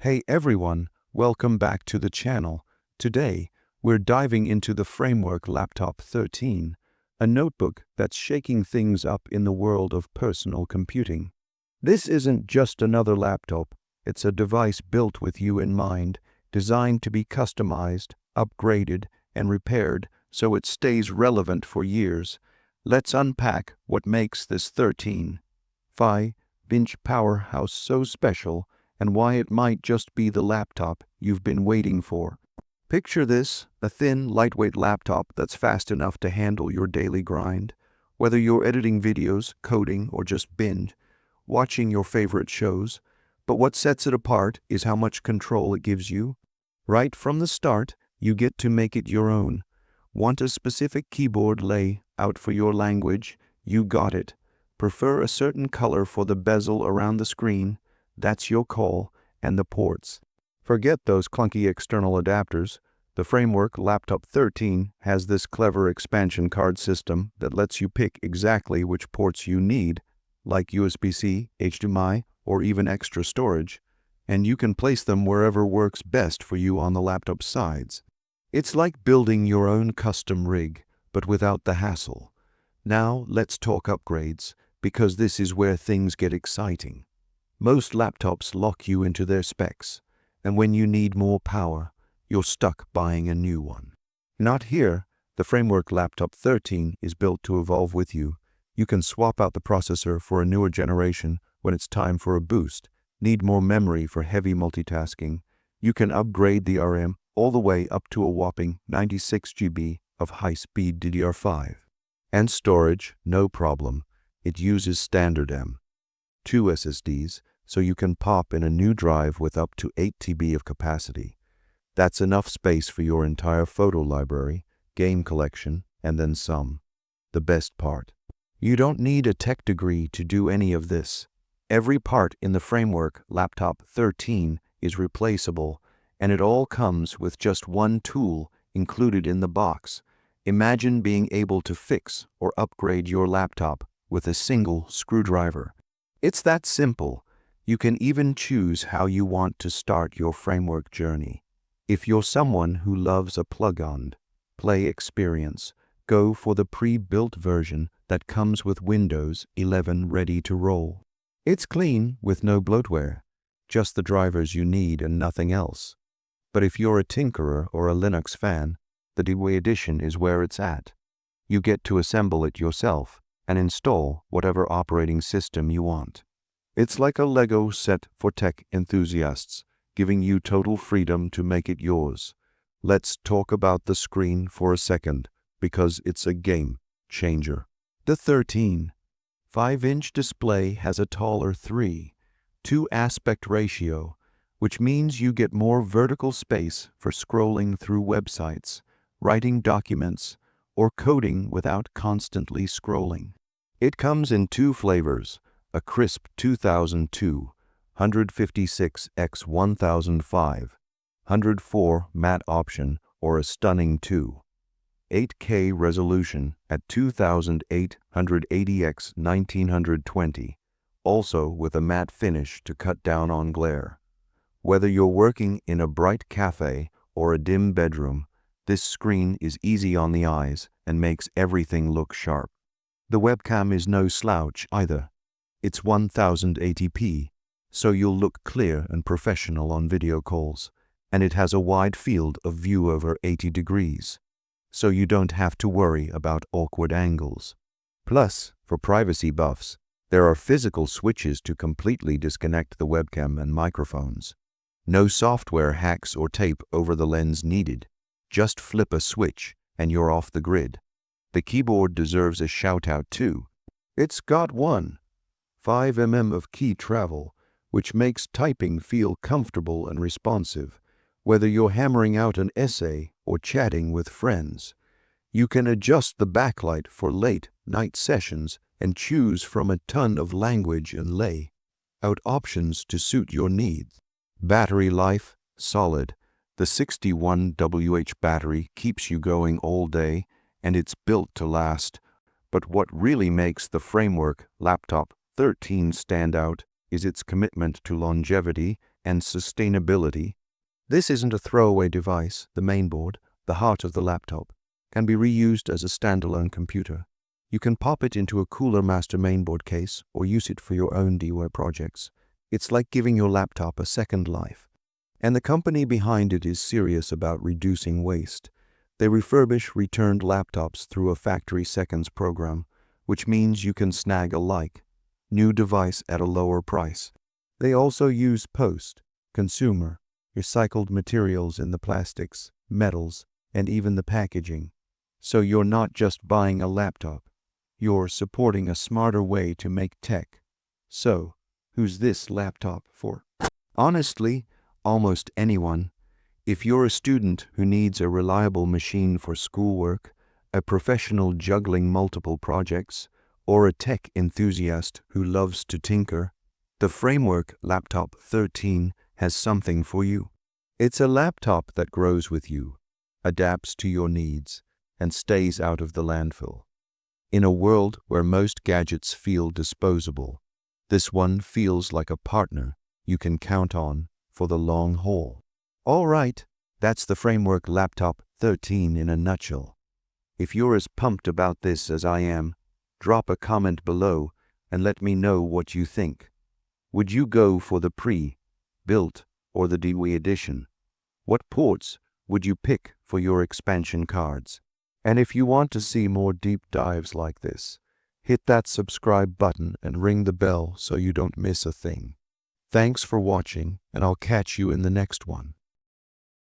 Hey everyone, welcome back to the channel. Today, we're diving into the Framework Laptop 13, a notebook that's shaking things up in the world of personal computing. This isn't just another laptop, it's a device built with you in mind, designed to be customized, upgraded, and repaired so it stays relevant for years. Let's unpack what makes this 13.5-inch powerhouse so special and why it might just be the laptop you've been waiting for. Picture this, a thin, lightweight laptop that's fast enough to handle your daily grind. Whether you're editing videos, coding, or just binge watching your favorite shows. But what sets it apart is how much control it gives you. Right from the start, you get to make it your own. Want a specific keyboard layout for your language? You got it. Prefer a certain color for the bezel around the screen? That's your call, and the ports. Forget those clunky external adapters. The Framework Laptop 13 has this clever expansion card system that lets you pick exactly which ports you need, like USB-C, HDMI, or even extra storage, and you can place them wherever works best for you on the laptop sides. It's like building your own custom rig, but without the hassle. Now let's talk upgrades, because this is where things get exciting. Most laptops lock you into their specs, and when you need more power, you're stuck buying a new one. Not here. The Framework Laptop 13 is built to evolve with you. You can swap out the processor for a newer generation when it's time for a boost. Need more memory for heavy multitasking? You can upgrade the RAM all the way up to a whopping 96 GB of high-speed DDR5. And storage, no problem. It uses standard M.2 SSDs, so you can pop in a new drive with up to 8 TB of capacity. That's enough space for your entire photo library, game collection, and then some. The best part: you don't need a tech degree to do any of this. Every part in the Framework Laptop 13 is replaceable, and it all comes with just one tool included in the box. Imagine being able to fix or upgrade your laptop with a single screwdriver. It's that simple. You can even choose how you want to start your Framework journey. If you're someone who loves a plug-and-play experience, go for the pre-built version that comes with Windows 11 ready to roll. It's clean with no bloatware, just the drivers you need and nothing else. But if you're a tinkerer or a Linux fan, the DIY edition is where it's at. You get to assemble it yourself and install whatever operating system you want. It's like a Lego set for tech enthusiasts, giving you total freedom to make it yours. Let's talk about the screen for a second, because it's a game changer. The 13.5-inch display has a taller 3:2 aspect ratio, which means you get more vertical space for scrolling through websites, writing documents, or coding without constantly scrolling. It comes in two flavors: a crisp 2002 156x1005 104 matte option, or a stunning 8K resolution at 2880x1920, also with a matte finish to cut down on glare. Whether you're working in a bright cafe or a dim bedroom, this screen is easy on the eyes and makes everything look sharp. The webcam is no slouch either. It's 1080p, so you'll look clear and professional on video calls, and it has a wide field of view over 80 degrees, so you don't have to worry about awkward angles. Plus, for privacy buffs, there are physical switches to completely disconnect the webcam and microphones. No software hacks or tape over the lens needed. Just flip a switch and you're off the grid. The keyboard deserves a shout-out too. It's got 5 mm of key travel, which makes typing feel comfortable and responsive. Whether you're hammering out an essay or chatting with friends, you can adjust the backlight for late-night sessions and choose from a ton of language and layout options to suit your needs. Battery life, solid. The 61 Wh battery keeps you going all day, and it's built to last. But what really makes the Framework Laptop 13 stand out is its commitment to longevity and sustainability. This isn't a throwaway device. The mainboard, the heart of the laptop, can be reused as a standalone computer. You can pop it into a Cooler Master mainboard case or use it for your own DIY projects. It's like giving your laptop a second life. And the company behind it is serious about reducing waste. They refurbish returned laptops through a factory seconds program, which means you can snag a new device at a lower price. They also use post-consumer recycled materials in the plastics, metals, and even the packaging. So you're not just buying a laptop, you're supporting a smarter way to make tech. So, who's this laptop for? Honestly, almost anyone. If you're a student who needs a reliable machine for schoolwork, a professional juggling multiple projects, or a tech enthusiast who loves to tinker, the Framework Laptop 13 has something for you. It's a laptop that grows with you, adapts to your needs, and stays out of the landfill. In a world where most gadgets feel disposable, this one feels like a partner you can count on for the long haul. All right, that's the Framework Laptop 13 in a nutshell. If you're as pumped about this as I am, drop a comment below and let me know what you think. Would you go for the pre-built or the DIY edition? What ports would you pick for your expansion cards? And if you want to see more deep dives like this, hit that subscribe button and ring the bell so you don't miss a thing. Thanks for watching, and I'll catch you in the next one.